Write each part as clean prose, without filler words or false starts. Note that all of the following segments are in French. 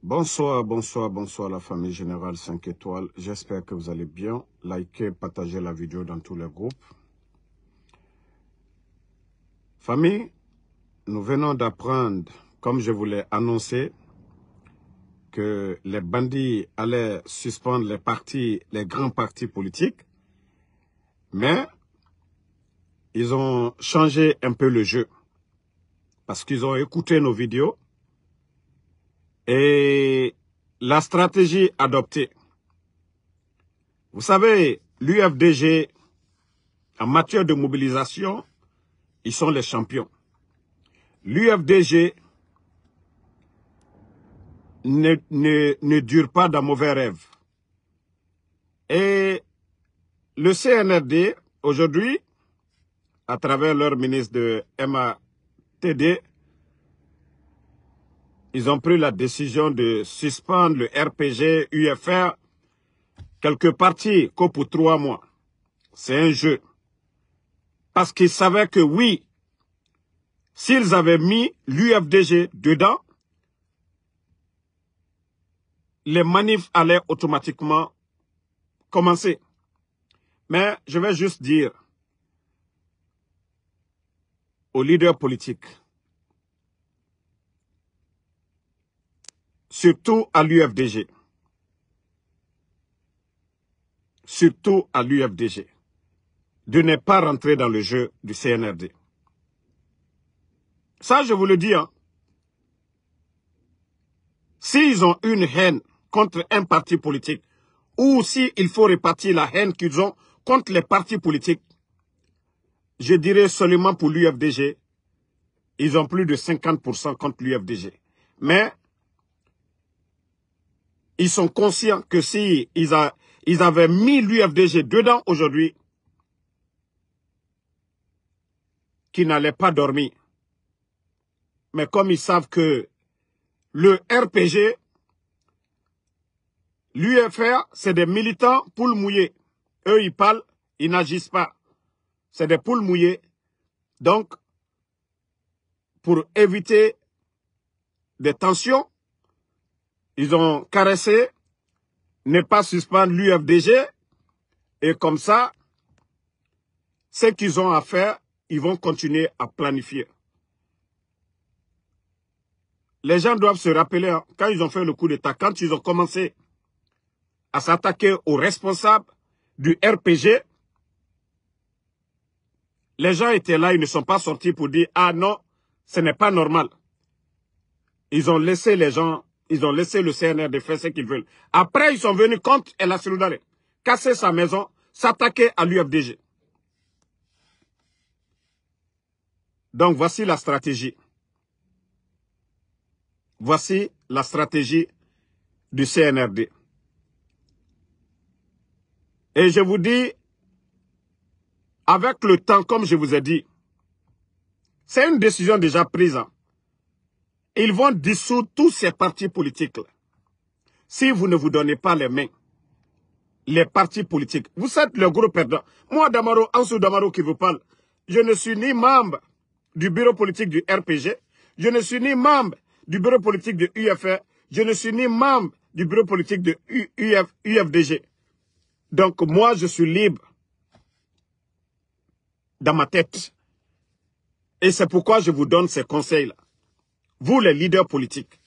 Bonsoir, bonsoir, bonsoir la famille Générale 5 étoiles. J'espère que vous allez bien. Likez, partagez la vidéo dans tous les groupes. Famille, nous venons d'apprendre, comme je vous l'ai annoncé, que les bandits allaient suspendre les grands partis politiques, mais ils ont changé un peu le jeu parce qu'ils ont écouté nos vidéos et la stratégie adoptée. Vous savez, l'UFDG, en matière de mobilisation, ils sont les champions. L'UFDG ne dure pas d'un mauvais rêve. Et le CNRD, aujourd'hui, à travers leur ministre de MATD, ils ont pris la décision de suspendre le RPG, UFR, quelques partis que pour 3 mois. C'est un jeu. Parce qu'ils savaient que oui, s'ils avaient mis l'UFDG dedans, les manifs allaient automatiquement commencer. Mais je vais juste dire aux leaders politiques, surtout à l'UFDG, de ne pas rentrer dans le jeu du CNRD. Ça, je vous le dis. S'ils ont une haine contre un parti politique, ou s'il faut répartir la haine qu'ils ont contre les partis politiques, je dirais seulement pour l'UFDG, ils ont plus de 50% contre l'UFDG. Mais ils sont conscients que si ils avaient mis l'UFDG dedans aujourd'hui, qu'ils n'allaient pas dormir. Mais comme ils savent que le RPG, l'UFR, c'est des militants poules mouillées. Eux, ils parlent, ils n'agissent pas. C'est des poules mouillées. Donc, pour éviter des tensions, ils ont caressé, ne pas suspendre l'UFDG. Et comme ça, ce qu'ils ont à faire, ils vont continuer à planifier. Les gens doivent se rappeler, quand ils ont fait le coup d'État, quand ils ont commencé à s'attaquer aux responsables du RPG, les gens étaient là, ils ne sont pas sortis pour dire « Ah non, ce n'est pas normal ». Ils ont laissé les gens, ils ont laissé le CNRD faire ce qu'ils veulent. Après, ils sont venus contre El Asseloudare, casser sa maison, s'attaquer à l'UFDG. Donc, voici la stratégie. Voici la stratégie du CNRD. Et je vous dis, avec le temps, comme je vous ai dit, c'est une décision déjà prise. Ils vont dissoudre tous ces partis politiques-là. Si vous ne vous donnez pas les mains, les partis politiques, vous êtes le gros perdant. Moi, Damaro, Ansou Damaro qui vous parle, je ne suis ni membre du bureau politique du RPG, je ne suis ni membre du bureau politique de UFR, je ne suis ni membre du bureau politique de UFDG. Donc, moi, je suis libre dans ma tête. Et c'est pourquoi je vous donne ces conseils-là. Vous, les leaders politiques.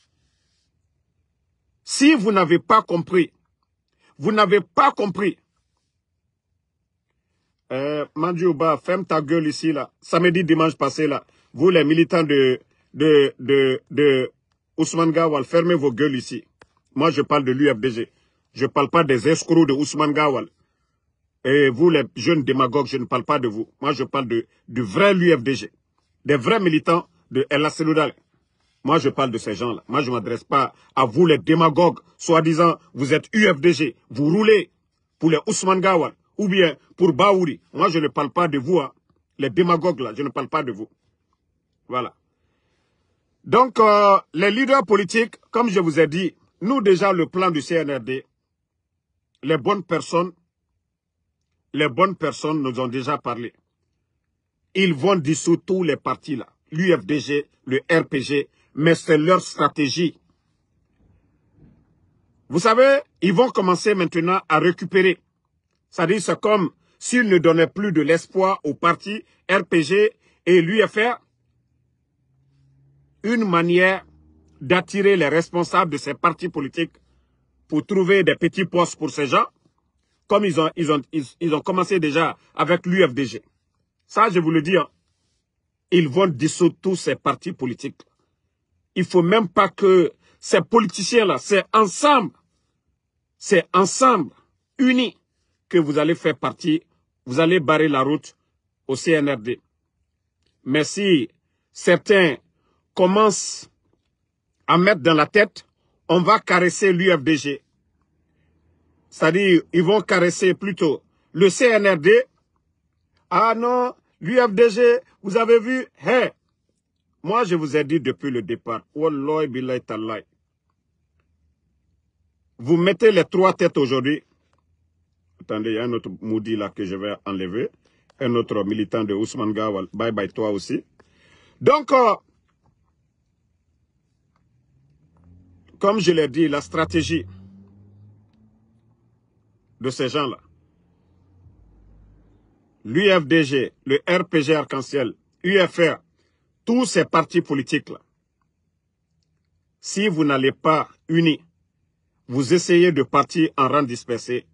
Si vous n'avez pas compris, Mandjouba, ferme ta gueule ici, là. Samedi, dimanche passé, là. Vous, les militants de Ousmane Gawal, fermez vos gueules ici. Moi, je parle de l'UFDG. Je ne parle pas des escrocs de Ousmane Gawal. Et vous, les jeunes démagogues, je ne parle pas de vous. Moi, je parle du vrai l'UFDG. Des vrais militants de El Asseloudare. Moi, je parle de ces gens-là. Moi, je ne m'adresse pas à vous, les démagogues, soi-disant, vous êtes UFDG. Vous roulez pour les Ousmane Gawal ou bien pour Baouri. Moi, je ne parle pas de vous, hein. Les démagogues, là, je ne parle pas de vous. Voilà. Donc, les leaders politiques, comme je vous ai dit, nous, déjà, le plan du CNRD, les bonnes personnes nous ont déjà parlé. Ils vont dissoudre tous les partis, là. L'UFDG, le RPG, mais c'est leur stratégie. Vous savez, ils vont commencer maintenant à récupérer. C'est-à-dire, c'est comme s'ils ne donnaient plus de l'espoir au parti RPG et l'UFR, une manière d'attirer les responsables de ces partis politiques pour trouver des petits postes pour ces gens, comme ils ont commencé déjà avec l'UFDG. Ça, je vous le dis, hein, ils vont dissoudre tous ces partis politiques. Il ne faut même pas que ces politiciens-là, c'est ensemble, unis, que vous allez faire partie, vous allez barrer la route au CNRD. Mais si certains commencent à mettre dans la tête, on va caresser l'UFDG. C'est-à-dire, ils vont caresser plutôt le CNRD. Ah non, l'UFDG, vous avez vu, hey, moi je vous ai dit depuis le départ, Wallahi billahi tallahi. Vous mettez les trois têtes aujourd'hui. Attendez, il y a un autre maudit là que je vais enlever. Un autre militant de Ousmane Gawal. Bye bye toi aussi. Donc, comme je l'ai dit, la stratégie de ces gens-là, l'UFDG, le RPG Arc-en-Ciel, UFR, tous ces partis politiques-là, si vous n'allez pas unis, vous essayez de partir en rang dispersé,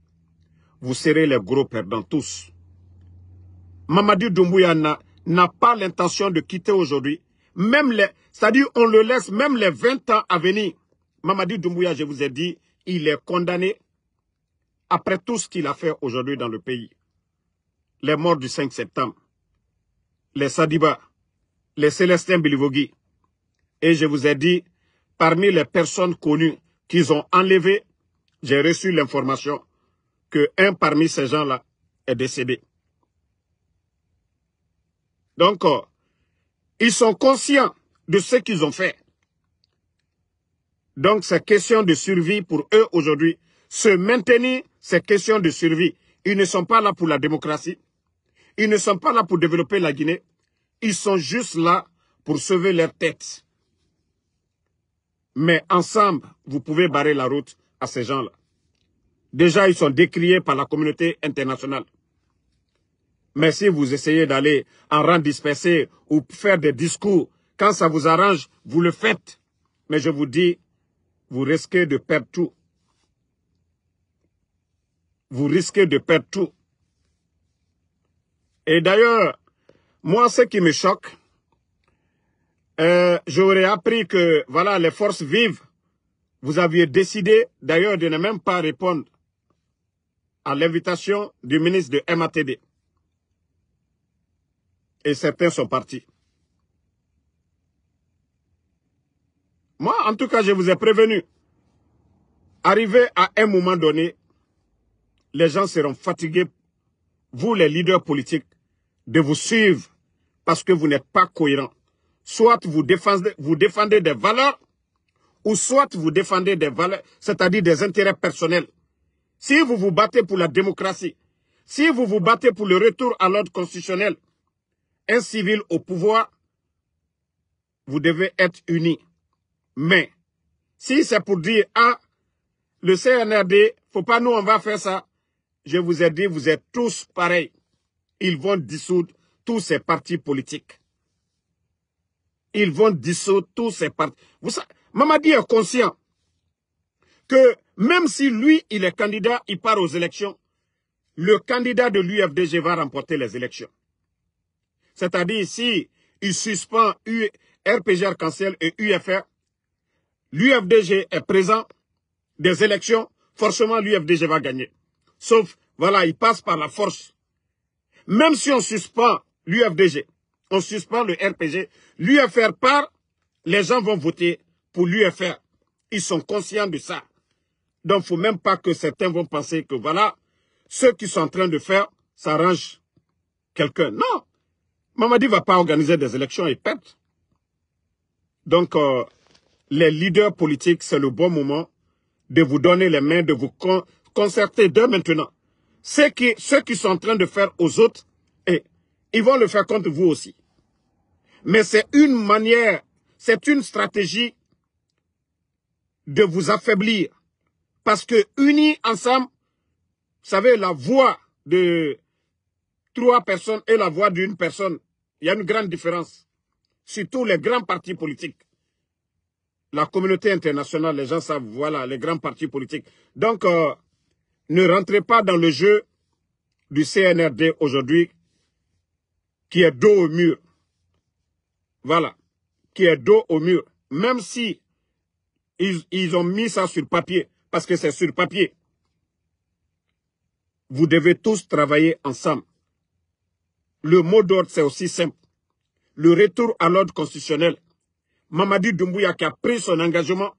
vous serez les gros perdants tous. Mamadi Doumbouya n'a pas l'intention de quitter aujourd'hui. C'est-à-dire on le laisse même les 20 ans à venir. Mamadi Doumbouya, je vous ai dit, il est condamné après tout ce qu'il a fait aujourd'hui dans le pays. Les morts du 5 septembre, les Sadiba, les Célestin Bilivogui. Et je vous ai dit, parmi les personnes connues qu'ils ont enlevées, j'ai reçu l'information qu'un parmi ces gens-là est décédé. Donc, ils sont conscients de ce qu'ils ont fait. Donc, c'est question de survie pour eux aujourd'hui. Se maintenir, c'est question de survie. Ils ne sont pas là pour la démocratie. Ils ne sont pas là pour développer la Guinée. Ils sont juste là pour sauver leur tête. Mais ensemble, vous pouvez barrer la route à ces gens-là. Déjà, ils sont décriés par la communauté internationale. Mais si vous essayez d'aller en rang dispersé ou faire des discours, quand ça vous arrange, vous le faites. Mais je vous dis, vous risquez de perdre tout. Vous risquez de perdre tout. Et d'ailleurs, moi, ce qui me choque, j'aurais appris que, voilà, les forces vives, vous aviez décidé, d'ailleurs, de ne même pas répondre à l'invitation du ministre de MATD. Et certains sont partis. Moi, en tout cas, je vous ai prévenu. Arrivé à un moment donné, les gens seront fatigués, vous les leaders politiques, de vous suivre parce que vous n'êtes pas cohérents. Soit vous défendez des valeurs, ou soit vous défendez des valeurs, c'est-à-dire des intérêts personnels. Si vous vous battez pour la démocratie, si vous vous battez pour le retour à l'ordre constitutionnel, un civil au pouvoir, vous devez être unis. Mais, si c'est pour dire, ah, le CNRD, faut pas nous, on va faire ça, je vous ai dit, vous êtes tous pareils. Ils vont dissoudre tous ces partis politiques. Ils vont dissoudre tous ces partis. Vous savez, Mamadi est conscient que même si lui, il est candidat, il part aux élections, le candidat de l'UFDG va remporter les élections. C'est-à-dire, si il suspend RPG Arc-en-Ciel et UFR, l'UFDG est présent des élections, forcément l'UFDG va gagner. Sauf, voilà, il passe par la force. Même si on suspend l'UFDG, on suspend le RPG, l'UFR part, les gens vont voter pour l'UFR. Ils sont conscients de ça. Donc, il ne faut même pas que certains vont penser que, voilà, ceux qui sont en train de faire, ça arrange quelqu'un. Non. Mamadi ne va pas organiser des élections et perdre. Donc, les leaders politiques, c'est le bon moment de vous donner les mains, de vous concerter dès maintenant. Ceux qui sont en train de faire aux autres, et ils vont le faire contre vous aussi. Mais c'est une manière, c'est une stratégie de vous affaiblir Parce que unis ensemble, vous savez, la voix de 3 personnes et la voix d'une personne, il y a une grande différence. Surtout les grands partis politiques. La communauté internationale, les gens savent, voilà, les grands partis politiques. Donc, ne rentrez pas dans le jeu du CNRD aujourd'hui, qui est dos au mur. Voilà, qui est dos au mur. Même si ils ont mis ça sur papier, parce que c'est sur papier. Vous devez tous travailler ensemble. Le mot d'ordre, c'est aussi simple. Le retour à l'ordre constitutionnel. Mamadi Doumbouya qui a pris son engagement,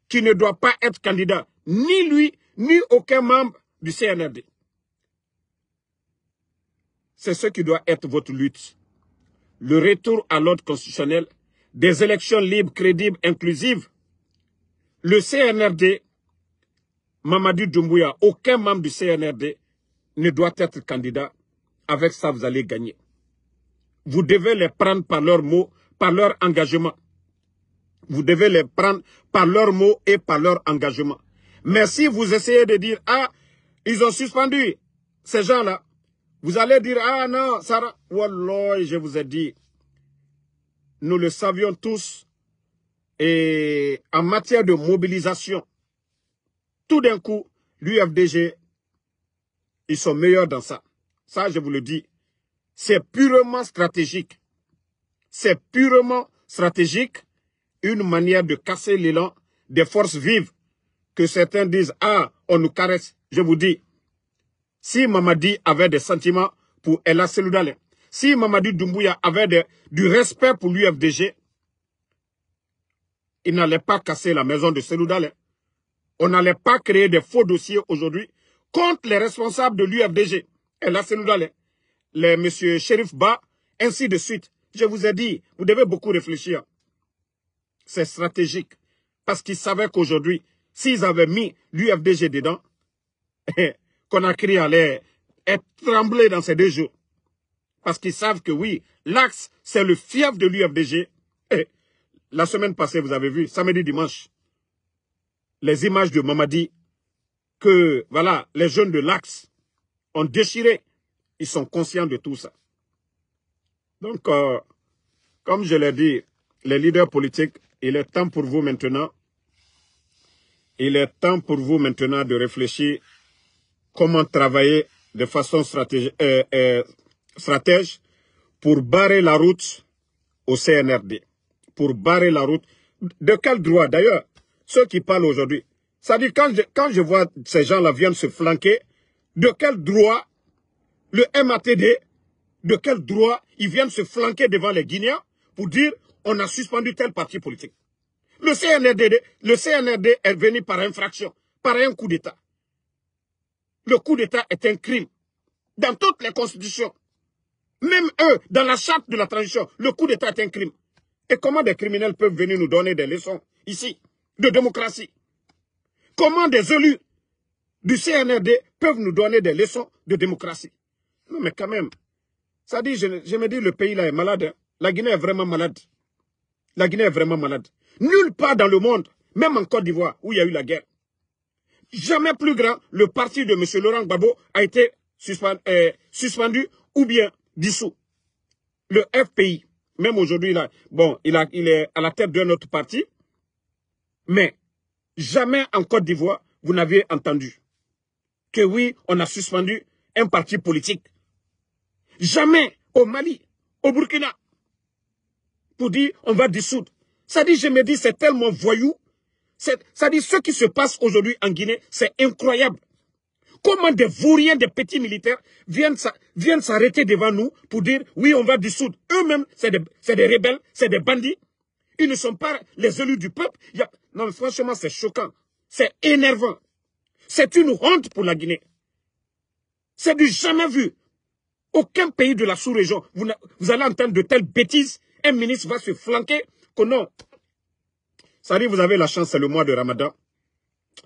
qui ne doit pas être candidat, ni lui, ni aucun membre du CNRD. C'est ce qui doit être votre lutte. Le retour à l'ordre constitutionnel, des élections libres, crédibles, inclusives. Le CNRD, Mamadi Doumbouya, aucun membre du CNRD ne doit être candidat. Avec ça, vous allez gagner. Vous devez les prendre par leurs mots, par leur engagement. Vous devez les prendre par leurs mots et par leur engagement. Mais si vous essayez de dire, ah, ils ont suspendu ces gens-là, vous allez dire, ah non, Sarah, wallah, je vous ai dit, nous le savions tous, et en matière de mobilisation, tout d'un coup, l'UFDG, ils sont meilleurs dans ça. Ça, je vous le dis, c'est purement stratégique. C'est purement stratégique, une manière de casser l'élan des forces vives, que certains disent, ah, on nous caresse. Je vous dis, si Mamadi avait des sentiments pour Ella Seloudalé, si Mamadi Doumbouya avait du respect pour l'UFDG, il n'allait pas casser la maison de Seloudalé. On n'allait pas créer des faux dossiers aujourd'hui contre les responsables de l'UFDG. Ella Seloudalé, les monsieur Shérif Ba, ainsi de suite. Je vous ai dit, vous devez beaucoup réfléchir. C'est stratégique. Parce qu'ils savaient qu'aujourd'hui, s'ils avaient mis l'UFDG dedans, Conakry allait être tremblé dans ces 2 jours. Parce qu'ils savent que oui, l'Axe, c'est le fief de l'UFDG. La semaine passée, vous avez vu, samedi, dimanche, les images de Mamadi, que voilà, les jeunes de l'Axe ont déchiré. Ils sont conscients de tout ça. Donc, comme je l'ai dit, les leaders politiques, il est temps pour vous maintenant. Il est temps pour vous maintenant de réfléchir comment travailler de façon stratège pour barrer la route au CNRD. Pour barrer la route. De quel droit? D'ailleurs, ceux qui parlent aujourd'hui, ça dit quand je vois ces gens-là viennent se flanquer, de quel droit le MATD, de quel droit ils viennent se flanquer devant les Guinéens pour dire on a suspendu tel parti politique. Le CNRD est venu par infraction, par un coup d'État. Le coup d'État est un crime. Dans toutes les constitutions, même eux, dans la charte de la transition, le coup d'État est un crime. Et comment des criminels peuvent venir nous donner des leçons ici, de démocratie? Comment des élus du CNRD peuvent nous donner des leçons de démocratie? Non mais quand même, ça dit, je me dis, le pays là est malade. Hein. La Guinée est vraiment malade. La Guinée est vraiment malade. Nulle part dans le monde, même en Côte d'Ivoire, où il y a eu la guerre, jamais plus grand, le parti de M. Laurent Gbagbo a été suspendu ou bien dissous. Le FPI, même aujourd'hui, bon, il est à la tête d'un autre parti, mais jamais en Côte d'Ivoire, vous n'avez entendu que oui, on a suspendu un parti politique. Jamais au Mali, au Burkina, pour dire on va dissoudre. Ça dit, je me dis, c'est tellement voyou. Ça dit, ce qui se passe aujourd'hui en Guinée, c'est incroyable. Comment des vauriens, des petits militaires viennent s'arrêter devant nous pour dire, oui, on va dissoudre. Eux-mêmes, c'est des rebelles, c'est des bandits. Ils ne sont pas les élus du peuple. Non, mais franchement, c'est choquant. C'est énervant. C'est une honte pour la Guinée. C'est du jamais vu. Aucun pays de la sous-région, vous allez entendre de telles bêtises. Un ministre va se flanquer. Que non. Ça dit, vous avez la chance, c'est le mois de Ramadan.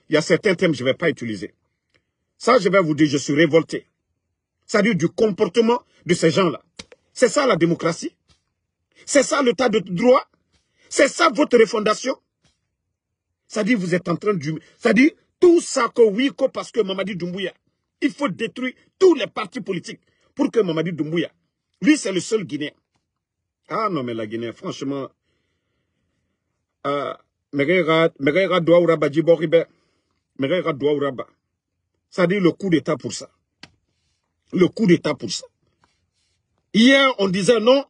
Il y a certains thèmes que je ne vais pas utiliser. Ça, je vais vous dire, je suis révolté. Ça dit du comportement de ces gens-là. C'est ça la démocratie. C'est ça l'état de droit. C'est ça votre refondation. Ça dit, vous êtes en train de... Ça dit, Tout ça que oui, que parce que Mamadi Doumbouya, il faut détruire tous les partis politiques pour que Mamadi Doumbouya, lui c'est le seul Guinéen. Ah non mais la Guinée, franchement, Megera Douaouraba Djiboribe, Megera Douaouraba, ça dit le coup d'état pour ça. Le coup d'état pour ça. Hier, on disait non,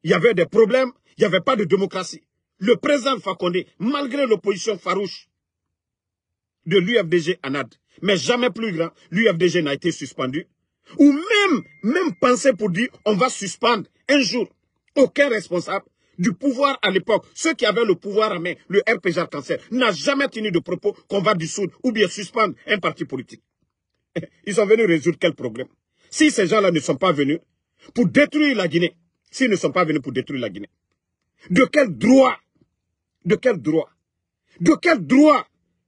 il y avait des problèmes, il n'y avait pas de démocratie. Le président Fakonde, malgré l'opposition farouche de l'UFDG ANAD, mais jamais plus grand, l'UFDG n'a été suspendu. Ou même penser pour dire on va suspendre un jour. Aucun responsable du pouvoir à l'époque, ceux qui avaient le pouvoir en main, le RPG Arc-en-Ciel, n'a jamais tenu de propos qu'on va dissoudre ou bien suspendre un parti politique. Ils sont venus résoudre quel problème? Si ces gens-là ne sont pas venus pour détruire la Guinée, s'ils ne sont pas venus pour détruire la Guinée, de quel droit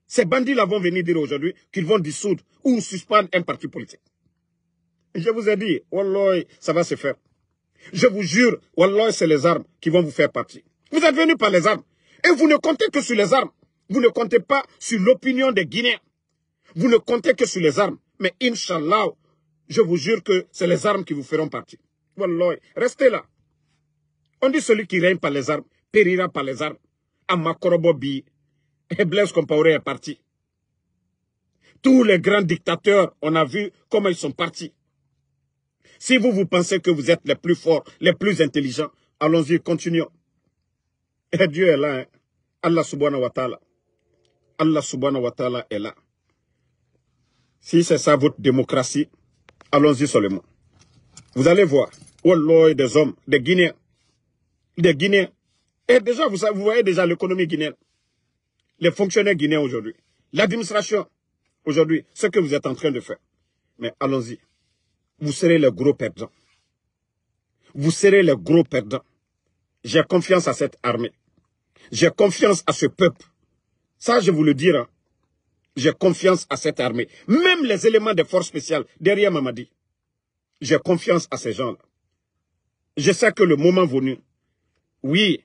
ces bandits-là vont venir dire aujourd'hui qu'ils vont dissoudre ou suspendre un parti politique? Je vous ai dit, Wallah, ça va se faire. Je vous jure, Wallah, c'est les armes qui vont vous faire partie. Vous êtes venus par les armes. Et vous ne comptez que sur les armes. Vous ne comptez pas sur l'opinion des Guinéens. Vous ne comptez que sur les armes. Mais Inch'Allah, je vous jure que c'est les armes qui vous feront partie. Wallah, restez là. On dit celui qui règne par les armes, périra par les armes. Amakorobobi, et Blaise Compaoré est parti. Tous les grands dictateurs, on a vu comment ils sont partis. Si vous pensez que vous êtes les plus forts, les plus intelligents, allons-y, continuons. Et Dieu est là. Hein. Allah subhanahu wa ta'ala. Allah subhanahu wa ta'ala est là. Si c'est ça votre démocratie, allons-y seulement. Vous allez voir. Wallah, des hommes, des Guinéens. Des Guinéens. Et déjà, vous voyez déjà l'économie guinéenne. Les fonctionnaires guinéens aujourd'hui. L'administration aujourd'hui. Ce que vous êtes en train de faire. Mais allons-y. Vous serez les gros perdants. Vous serez les gros perdants. J'ai confiance à cette armée. J'ai confiance à ce peuple. Ça, je vous le dirai. J'ai confiance à cette armée. Même les éléments des forces spéciales derrière Mamadi. J'ai confiance à ces gens-là. Je sais que le moment venu, oui,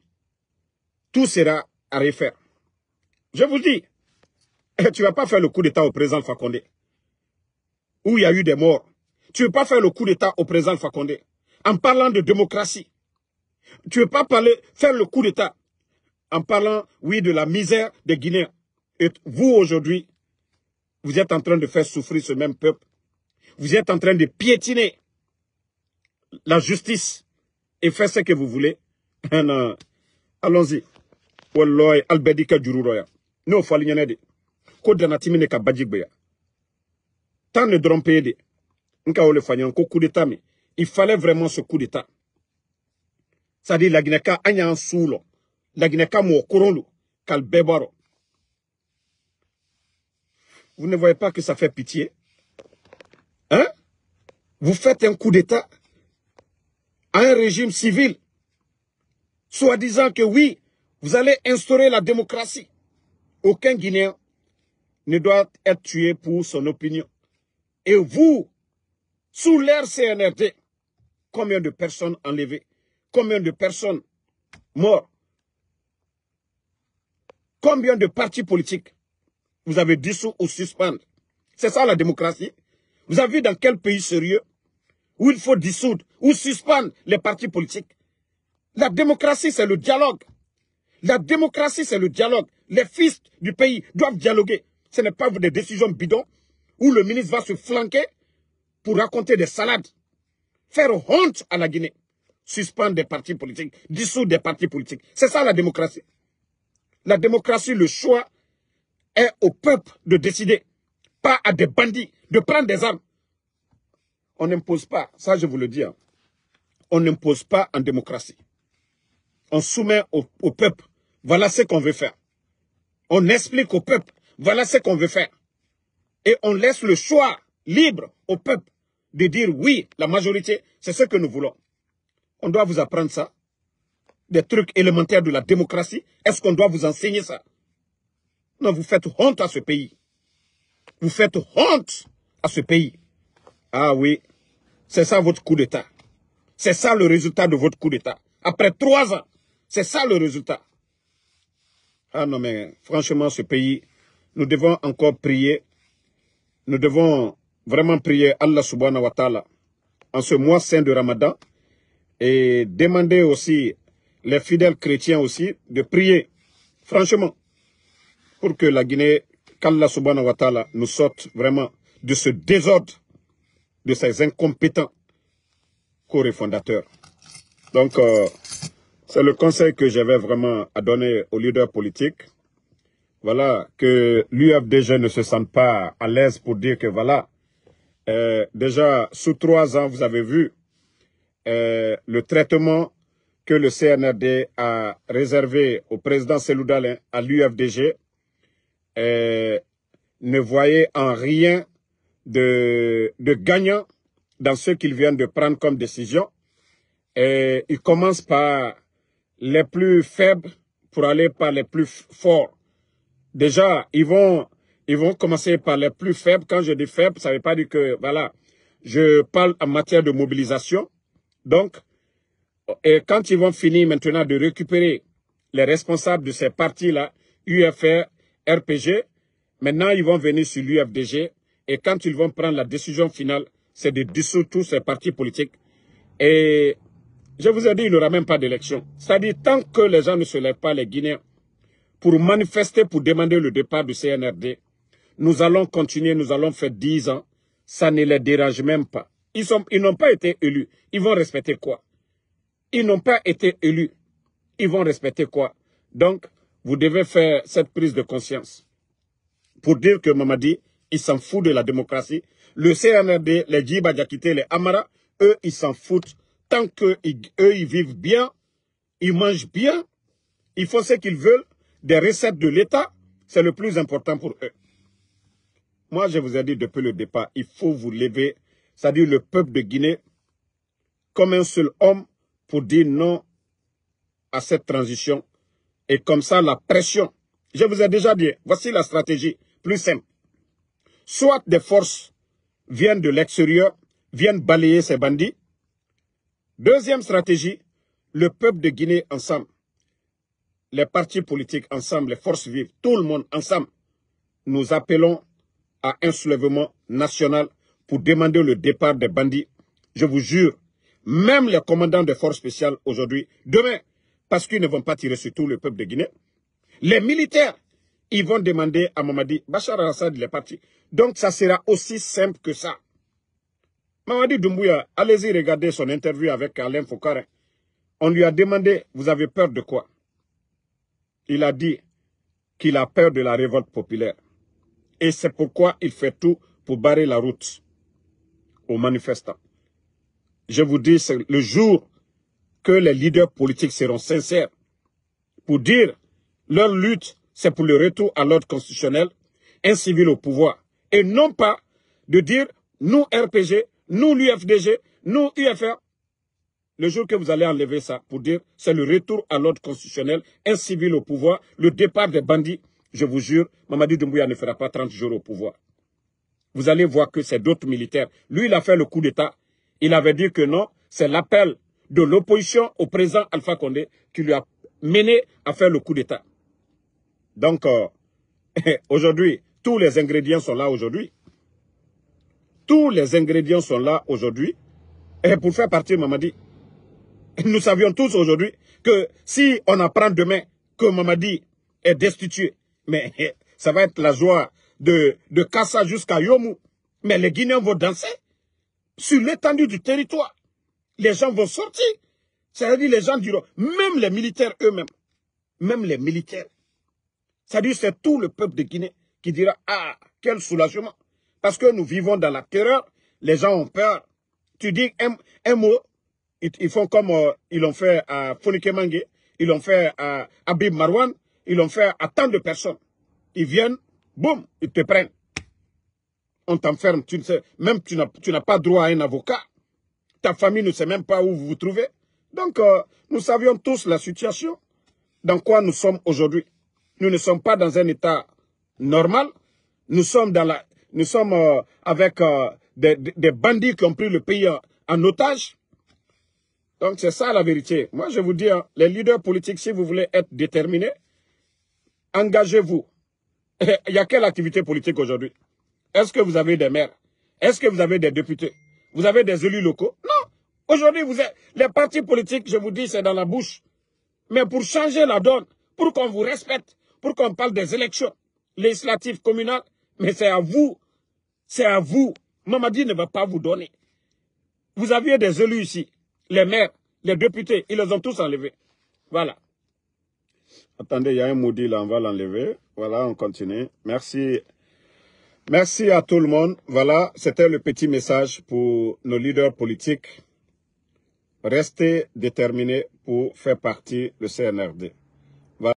tout sera à refaire. Je vous dis, tu ne vas pas faire le coup d'État au président Fakonde, où il y a eu des morts. Tu ne veux pas faire le coup d'État au président Fakonde en parlant de démocratie. Tu ne veux pas faire le coup d'État en parlant, oui, de la misère des Guinéens. Et vous, aujourd'hui, vous êtes en train de faire souffrir ce même peuple. Vous êtes en train de piétiner la justice et faire ce que vous voulez. Allons-y. Wallahi, albedika jururoya. No falinyanede. Kodana timine ka bajigbeya. Tant ne drompede. Coup d'État, mais il fallait vraiment ce coup d'État. C'est-à-dire la Guinée-Ka Agnan Soulo, la Guinée-Ka Mokorolo, Kalbebaro. Vous ne voyez pas que ça fait pitié? Hein? Vous faites un coup d'État à un régime civil, soi-disant que oui, vous allez instaurer la démocratie. Aucun Guinéen ne doit être tué pour son opinion. Et vous, sous l'ère CNRD, combien de personnes enlevées? Combien de personnes mortes? Combien de partis politiques vous avez dissous ou suspendus? C'est ça la démocratie? Vous avez vu dans quel pays sérieux où il faut dissoudre ou suspendre les partis politiques? La démocratie, c'est le dialogue. La démocratie, c'est le dialogue. Les fils du pays doivent dialoguer. Ce n'est pas des décisions bidons où le ministre va se flanquer pour raconter des salades. Faire honte à la Guinée. Suspendre des partis politiques. Dissoudre des partis politiques. C'est ça la démocratie. La démocratie, le choix est au peuple de décider. Pas à des bandits de prendre des armes. On n'impose pas. Ça, je vous le dis. Hein. On n'impose pas en démocratie. On soumet au peuple. Voilà ce qu'on veut faire. On explique au peuple. Voilà ce qu'on veut faire. Et on laisse le choix libre au peuple de dire oui, la majorité, c'est ce que nous voulons. On doit vous apprendre ça. Des trucs élémentaires de la démocratie. Est-ce qu'on doit vous enseigner ça? Non, vous faites honte à ce pays. Vous faites honte à ce pays. Ah oui, c'est ça votre coup d'État. C'est ça le résultat de votre coup d'État. Après 3 ans, c'est ça le résultat. Ah non mais, franchement, ce pays, nous devons encore prier. Nous devons vraiment prier Allah subhanahu wa ta'ala en ce mois saint de Ramadan et demander aussi les fidèles chrétiens aussi de prier, franchement, pour que la Guinée, qu'Allah subhanahu wa ta'ala nous sorte vraiment de ce désordre, de ces incompétents co-fondateurs. Donc, c'est le conseil que j'avais vraiment à donner aux leaders politiques. Voilà, que l'UFDG ne se sente pas à l'aise pour dire que voilà, déjà sous 3 ans, vous avez vu le traitement que le CNRD a réservé au président Cellou Dalein à l'UFDG, ne voyait en rien de gagnant dans ce qu'ils viennent de prendre comme décision. Et ils commencent par les plus faibles pour aller par les plus forts. Déjà, ils vont commencer par les plus faibles. Quand je dis faibles, ça ne veut pas dire que, voilà, je parle en matière de mobilisation. Donc, et quand ils vont finir maintenant de récupérer les responsables de ces partis-là, UFR, RPG, maintenant ils vont venir sur l'UFDG. Et quand ils vont prendre la décision finale, c'est de dissoudre tous ces partis politiques. Et je vous ai dit, il n'y aura même pas d'élection. C'est-à-dire, tant que les gens ne se lèvent pas, les Guinéens, pour manifester, pour demander le départ du CNRD, nous allons continuer, nous allons faire 10 ans. Ça ne les dérange même pas. Ils n'ont pas été élus. Ils vont respecter quoi? Ils n'ont pas été élus. Ils vont respecter quoi? Donc, vous devez faire cette prise de conscience pour dire que Mamadi, il s'en fout de la démocratie. Le CNRD, les Djiba Diakité, les Amara, eux, ils s'en foutent. Tant qu'eux, ils vivent bien, ils mangent bien, ils font ce qu'ils veulent, des recettes de l'État, c'est le plus important pour eux. Moi, je vous ai dit depuis le départ, il faut vous lever, c'est-à-dire le peuple de Guinée, comme un seul homme, pour dire non à cette transition. Et comme ça, la pression. Je vous ai déjà dit, voici la stratégie plus simple. Soit des forces viennent de l'extérieur, viennent balayer ces bandits. Deuxième stratégie, le peuple de Guinée ensemble. Les partis politiques ensemble, les forces vives, tout le monde ensemble, nous appelons à un soulèvement national pour demander le départ des bandits. Je vous jure, même les commandants des forces spéciales aujourd'hui, demain, parce qu'ils ne vont pas tirer sur tout le peuple de Guinée, les militaires, ils vont demander à Mamadi, Bachar al-Assad, il est parti. Donc ça sera aussi simple que ça. Mamadi Doumbouya, allez-y regarder son interview avec Alain Foucault. On lui a demandé, vous avez peur de quoi? Il a dit qu'il a peur de la révolte populaire. Et c'est pourquoi il fait tout pour barrer la route aux manifestants. Je vous dis, c'est le jour que les leaders politiques seront sincères pour dire leur lutte, c'est pour le retour à l'ordre constitutionnel, un civil au pouvoir. Et non pas de dire, nous RPG, nous l'UFDG, nous UFR. Le jour que vous allez enlever ça pour dire c'est le retour à l'ordre constitutionnel, un civil au pouvoir, le départ des bandits, je vous jure, Mamadi Doumbouya ne fera pas 30 jours au pouvoir. Vous allez voir que c'est d'autres militaires. Lui, il a fait le coup d'État. Il avait dit que non, c'est l'appel de l'opposition au président Alpha Condé qui lui a mené à faire le coup d'État. Donc, aujourd'hui, tous les ingrédients sont là aujourd'hui. Tous les ingrédients sont là aujourd'hui pour faire partir Mamadi. Nous savions tous aujourd'hui que si on apprend demain que Mamadi est destitué, mais ça va être la joie de Kassa jusqu'à Yomou. Mais les Guinéens vont danser sur l'étendue du territoire. Les gens vont sortir. C'est-à-dire les gens diront, même les militaires eux-mêmes, même les militaires. C'est-à-dire c'est tout le peuple de Guinée qui dira, ah, quel soulagement. Parce que nous vivons dans la terreur, les gens ont peur. Tu dis un mot, ils font comme ils l'ont fait à Fonike Mangue, ils l'ont fait à Habib Marwan, ils l'ont fait à tant de personnes. Ils viennent, boum, ils te prennent. On t'enferme, tu ne sais, même tu n'as pas droit à un avocat. Ta famille ne sait même pas où vous vous trouvez. Donc, nous savions tous la situation dans quoi nous sommes aujourd'hui. Nous ne sommes pas dans un état normal. Nous sommes avec des bandits qui ont pris le pays en otage. Donc, c'est ça la vérité. Moi, je vous dis, les leaders politiques, si vous voulez être déterminés, engagez-vous. Il y a quelle activité politique aujourd'hui? Est-ce que vous avez des maires? Est-ce que vous avez des députés? Vous avez des élus locaux? Non. Aujourd'hui, les partis politiques, je vous dis, c'est dans la bouche. Mais pour changer la donne, pour qu'on vous respecte, pour qu'on parle des élections législatives, communales, mais c'est à vous. C'est à vous. Mamadi ne va pas vous donner. Vous aviez des élus ici, les maires, les députés, ils les ont tous enlevés. Voilà. Attendez, il y a un maudit là, on va l'enlever. Voilà, on continue. Merci. Merci à tout le monde. Voilà, c'était le petit message pour nos leaders politiques. Restez déterminés pour faire partie du CNRD.